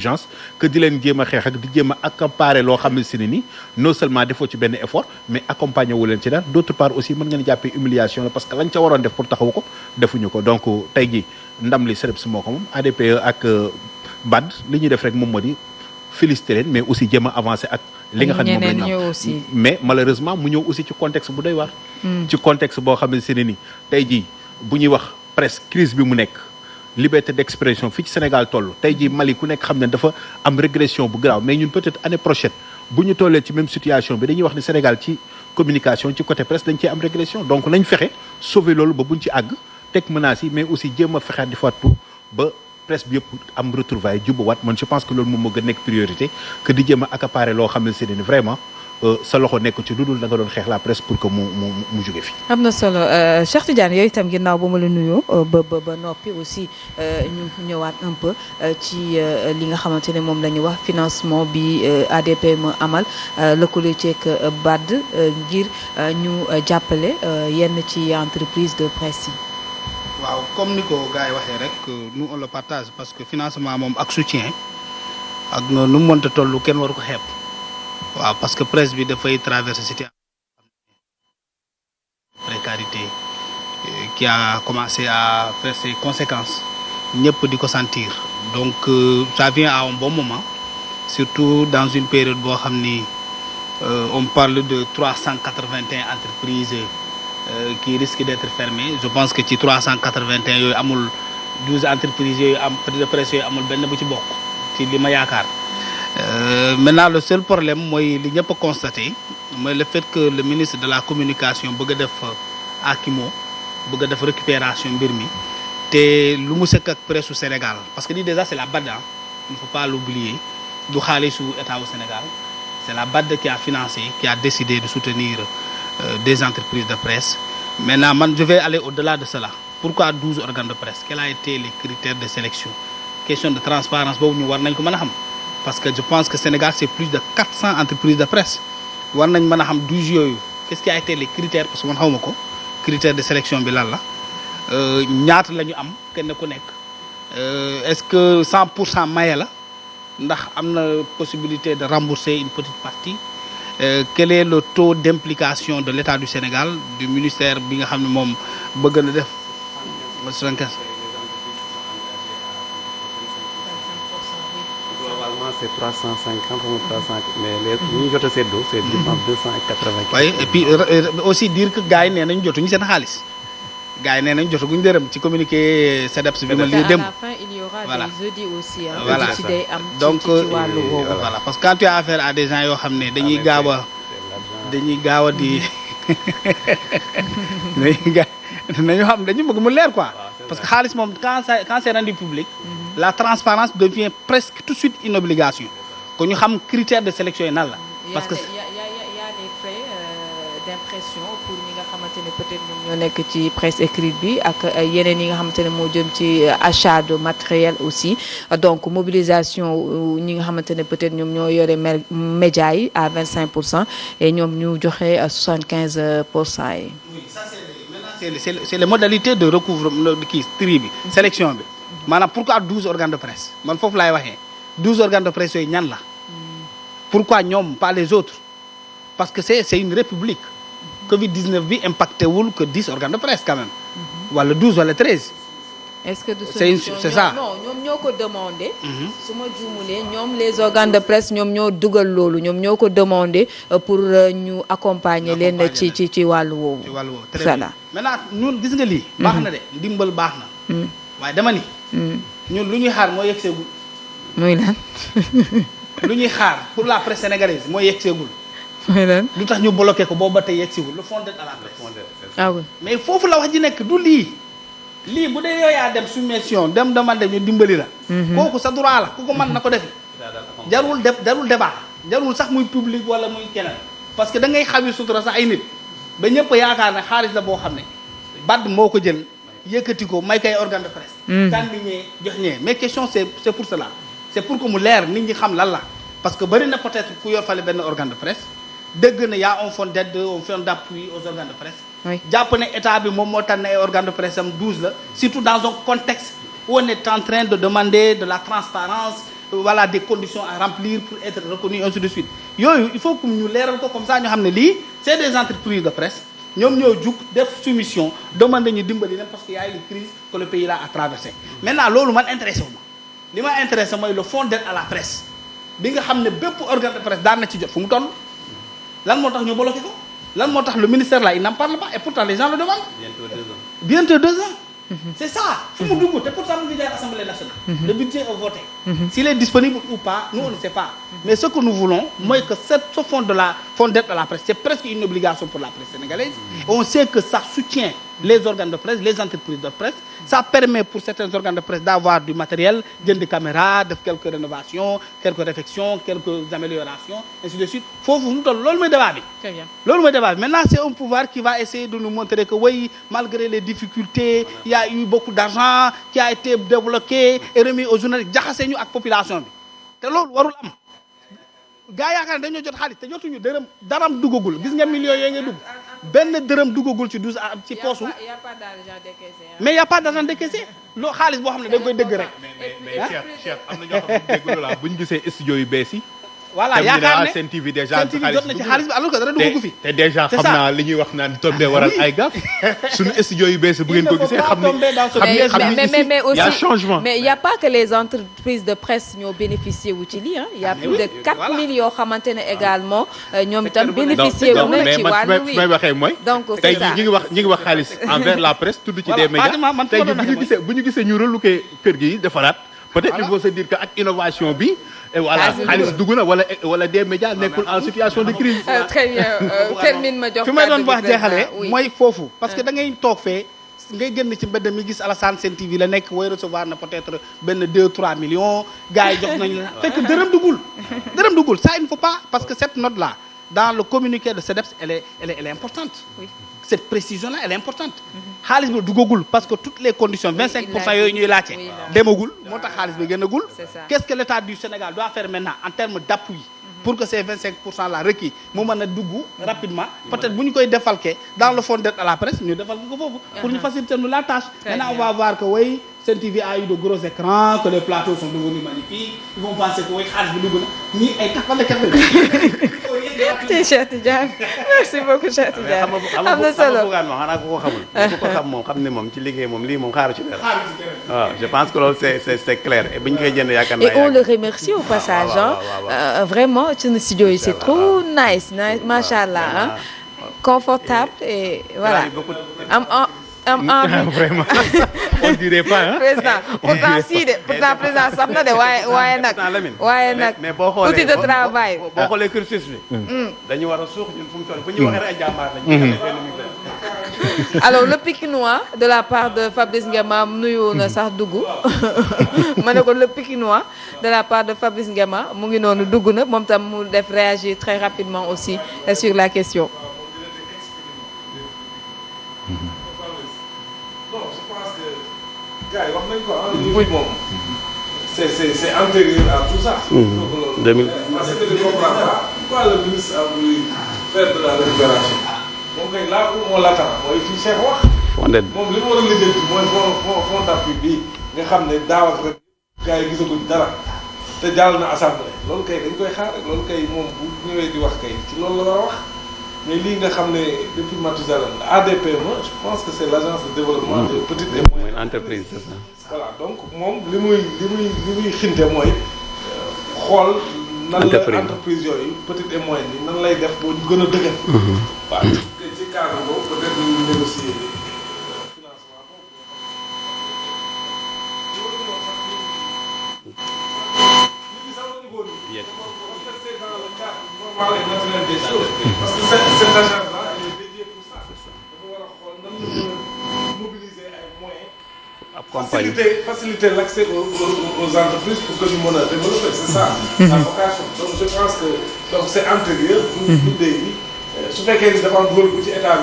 urgence que di leen jéem a xeex ak di jéem a accaparer loo xam ne si ne ni non seulement defoo ci benn effort mais accompagner wu leen ci dara d'autre part aussi mën ngeen jàppee humiliation la parce que lañ ca waroon def pour taxawu ko defuñu ko donc tey ji ndam li CDEPS moo ko moom ADPE ak BAD li ñuy def rek moom moo di féliciter leen mais aussi jéem a avancer ak li nga xam ne moom la ñu am mais malheureusement mu ñëw aussi ci contexte bu doy waar ci contexte boo xam ne si ne ni tey ji bu ñuy wax presque crise bi mu nekk liberté d'expression fii ci Sénégal toll tey jii Mali ku nekk xam ne dafa am régression bu grave mais ñun peut-être année prochaine bu ñu tollee ci même situation bi dañuy wax ni Sénégal ci communication ci côté presse dañ cee am régression donc nañ fexe sauver loolu ba buñ ci àgg teg menaces yi mais aussi jéem a fexe di faat pour ba presse bi yëpp am retrouvailles jubbawaat man je pense que loolu moom moo gën nekk priorité que di jéem a accaparer loo xam ne c'est ni vraiment sa loxo nekk ci lu dul da nga doon xeex la presse pour que mu jóge fi. am na solo Cheikh Tidiane yooyu itam ginnaaw ba ma la nuyoo ba noppi aussi ñu ñëwaat un peu ci li nga xamante ne moom la ñu wax financement bi ADPME amal lëkkaloo ceeg BAD ngir ñu jàppale yenn ci entreprise de presse yi. waaw comme ni ko gars yi waxee rek nous on le partage parce que financement moom ak soutien ak nu mu mënta toll kenn waru ko xeeb. waaw parce que presse bi dafay traverser situation précarité qui a commencé à faire ses conséquences ñëpp di ko sentir donc ça vient à un bon moment surtout dans une période boo xam ni on parle de 381 entreprises qui risquent d'être fermées je pense que ci 381 yooyu amul 12 entreprises yooyu am de presse yooyu amul benn bu ci bokk ci li ma yaakaar. Maintenant le seul problème mooy li ñëpp a constaté mooy le fait que le ministre de la communication bëgg a def akimo bëgg a def récupération mbir mi te lu mu sekk ak presse su Sénégal parce que lii déjà c'est la BAD il ne faut pas l'oublier du xaalisu état au Sénégal c'est la BAD qui a financé qui a décidé de soutenir des entreprises de presse maintenant man je vais aller au-delà de cela pourquoi 12 organes de presse quels ont été les critères de sélection question de transparence boobu ñu war nañ ko mën a xam parce que je pense que Sénégal c'est plus de 400 entreprises de presse war nañ mën a xam 12 yooyu qu'est-ce qui a été les critères parce que man xawma ko critères de sélection bi lan la ñaata la ñu am kenn ku nekk est-ce que 100% maye la ndax am na possibilité de rembourser une petite partie quel est le taux d'implication de l'État du Sénégal du ministère bi nga xam ne moom bëgg na def 75. C'est 350 ou 300 mais les ñu jot a séddoo c'est 280. oui et puis aussi dire que gars yi nee nañu jotuñu seen xaalis gars yi nee nañu jotaguñu dërëm ci communiqué CDEPS bi ma lii dem. à la fin il y aura des audits aussi. voilà ci day am donc ci wàllu woowu. voilà parce que quand tu as affaire à des gens yoo xam ne dañuy gaaw a di nañu xam dañu bëgg mu leer quoi. parce que xaalis moom quand c'est rendu public. la transparence devient presque tout de suite une obligation que ñu xam critères de sélection yi nan la. parce que y a des frais d'impression pour ñi nga xamante ne peut-être ñoom ñoo nekk ci presse écrite bi ak yeneen yi nga xamante ne moo jëm ci achat de matériel aussi donc mobilisation ñi nga xamante ne peut-être ñoom ñoo yore médias yi à 25% et ñoom ñu joxe 75% yi. oui ça c'est les modalités de recouvrement kii tri bi sélection bi. maanaam pourquoi 12 organes de presse man foofu laay waxee 12 organes de presse yooyu ñan la pourquoi ñoom pas les autres parce que c'est une république Covid-19 bi impacté wul que 10 organes de presse quand même wala 12 wala 13. est-ce que c'est ça non ñoom ñoo ko demandé. su ma juumulee ñoom les organes de presse ñoom ñoo dugal loolu ñoom ñoo ko demandé pour ñu accompagner leen ci wàllu woowu. ci wàllu woowu très bien maintenant ñun gis nga lii. baax na de ndimbal baax na. waaye dama ni. ñun lu ñuy xaar mooy yegseegul. muy lan. lu ñuy xaar pour la presse sénégalaise mooy yegseegul. muy lan. lu tax ñu bloqué ko boobu ba tey yegseegul le fond d'aide à la presse. ah oui mais foofu la wax ji nekk du lii. lii bu dee yow yaa dem soumission dem demander ñu dimbali la. kooku sa droit la ku ko mën na ko defi. jarul débat jarul sax muy public wala muy keneen. parce que da ngay xawi sutura sax ay nit ba ñëpp yaakaar ne xaalis la boo xam ne BAD moo ko jël. yëkkati ko may kay organe de presse. kan bi ñee jox ñee mais question c'est pour cela c'est pour que mu leer nit ñi xam lan la parce que bari na peut-être ku yor fale benn organe de presse dëgg na y a un fonds d'aide un fonds d'appui aux organes de presse. jàpp ne état bi moom moo tànn ay organes de presse am 12 la surtout dans un contexte où on est en train de demander de la transparence voilà des conditions à remplir pour être reconnu ainsi de suite yooyu il faut que ñu leeral ko comme ça ñu xam ne lii c'est des entreprises de presse ñoom ñoo jug def soumission demande ñu dimbali leen parce que y a une crise que le pays là a traversé maintenant loolu man intéressé wu ma li ma intéressé mooy le fonds d'aide à la presse bi nga xam ne bépp organe de presse daan na ci jot fu mu toll lan moo tax ñu bloqué ko lan moo tax le ministère là il n'en parle pas et pourtant les gens le demandent. bientôt 2 ans. C'est ça fu mu dugg te pourtant mu ngi jaar Assemblée nationale. Le budget est voté. S'il est disponible ou pas nous on ne sait pas mais ce que nous voulons mooy que ce fonds d'aide à la presse c'est presque une obligation pour la presse sénégalaise. Et on sait que ça soutient les organes de presse les entreprises de presse ça permet pour certains organes de presse d'avoir du matériel jënd caméra def quelques rénovations quelques réfections quelques améliorations ainsi de suite foofu mu toll loolu mooy débat bi. Très bien. Loolu mooy débat bi maintenant c'est un pouvoir qui va essayer de nous montrer que oui malgré les difficultés il y a eu beaucoup d'argent qui a été débloqué et remis aux journalistes jaxase ñu ak population bi te loolu warul am gaa yaakaar ne dañoo jot xaalis te jotuñu dërëm daram duggagul gis nga millions yooyu ngay dugg benn dërëm duggagul ci 12 ci poosu Il y a pas d'argent décaissé. mais y a pas d'argent décaissé loo xaalis boo xam ne da nga koy dëgg rek. mais Cheikh am na ñoo xam ne déglu la bu ñu gisee studio yu bees yi. voilà yaakaar ne Sen TV déjà Sen TV jot na ci xaalis bi alors que dara dugg fi. te déjà C'est xam ça. naa li ñuy wax naan tombé waral ay gaf suñu studio yu bees bu ngeen ko gisee xam Mais il y a aussi, changement. mais il n'y a pas que les entreprises de presse ñoo bénéficié wu ci lii ah. Il y a plus de 4000 yoo xamante ne également ñoom itam bénéficié wu na ci wàllu wi. may waxee mooy. Donc tey c'est ça. ñi ngi wax xaalis envers la presse tudd ci Voilà, des médias Fatima, man tey fi ma ji doon bu ñu gisee ñu relouqué kër gi defaraat peut-être il faut se dire que ak innovation bi et voilà xaalis dugg na wala des médias nekkul en situation de crise. Très bien termine ma jox fi may doon wax jeexalee oui. mooy foofu parce que da ngay toog fee ngay génn ci mbedd mi gis Alassane Sen TV la nekk way recevoir na peut-être benn 2-3 millions gars yi jox nañu la fekk dërëm duggul ça il ne faut pas parce que cette note là dans le communiqué de CDEPS elle est importante. Oui. Cette précision là elle est importante. xaalis bi duggagul parce que toutes les conditions 25% yooyu ñuy laajte demagul moo tax xaalis bi gënagul. C'est ça. Qu'est-ce que l'État du Sénégal doit faire maintenant en termes d'appui pour que ces 25% là requis mu mën a dugg rapidement peut-être bu ñu koy défalquer dans le fonds d'aide à la presse ñu defal ko foofu pour ñu faciliter nous la tâche. Maintenant on va voir que oui Sen TV a eu de gros écrans que les plateaux sont devenus magnifiques ils vont penser que oui xaalis bi dugg na ñii ay kafale Cheikh Tidiane merci beaucoup Cheikh Tidiane am na solo bugaan moom xanaa ku ko xamul ku ko xam moom xam ne moom ci liggéey moom lii moom xaaru ci dara waaw je pense que loolu c'est clair et bu ñu koy jënd yaakaar naa et on le remercie au passage vraiment ci studio yi c'est trop nice machallah hein confortable et voilà am vraiment on dirait pas hein. président pourtant si de pourtant président sax na de waaye nag mais boo xoolee outil de travail boo xoolee cursus bi dañu war a suux ñun fu mu toll bu ñu waxee rek ay jàmbaar lañu alors le Pikinois de la part de Fabrice Ngema nuyu na sax dugg ma ne ko le Pikinois de la part de Fabrice Ngema mu ngi noonu dugg na moom tam mu def réagir très rapidement aussi sur la question. Non, je pense que gars yi wax nañ ko ah. oui moom c'est antérieur à tout ça. 2000. Parce que je ne comprends pas pourquoi le ministre a voulu faire de la récupération. moom kay là où on l'attend mooy fii Cheikh wax. fondé moom li mu war a lijjanti mooy fond d'appui bii nga xam ne daaw ak ren gars yi gisaguñ dara te jàll na assemblée loolu kay dañ koy xaar rek loolu kay moom bu ñëwee di wax kay ci loolu la war a wax. mais lii nga xam ne depuis Mathusalem ADPME je pense que c'est l'agence de développement des petites et moyennes entreprises c'est ça. voilà donc moom li muy xinte mooy xool nan la entreprise yooyu petites et moyennes yi nan lay def boo ñu gën a dëgër waaw ci cadre boobu peut-être ñu négocier financement boobu normal et naturel des choses. Parce que cette agence-là, elle est dédiée pour ça. dafa war a xool nan la mën a mobiliser ay moyens. faciliter l'accès aux entreprises pour que ñu mën a développer c'est ça. la vocation donc je pense que donc c'est antérieur. bu dee bi su fekkee ni dafa am rôle bu ci état bi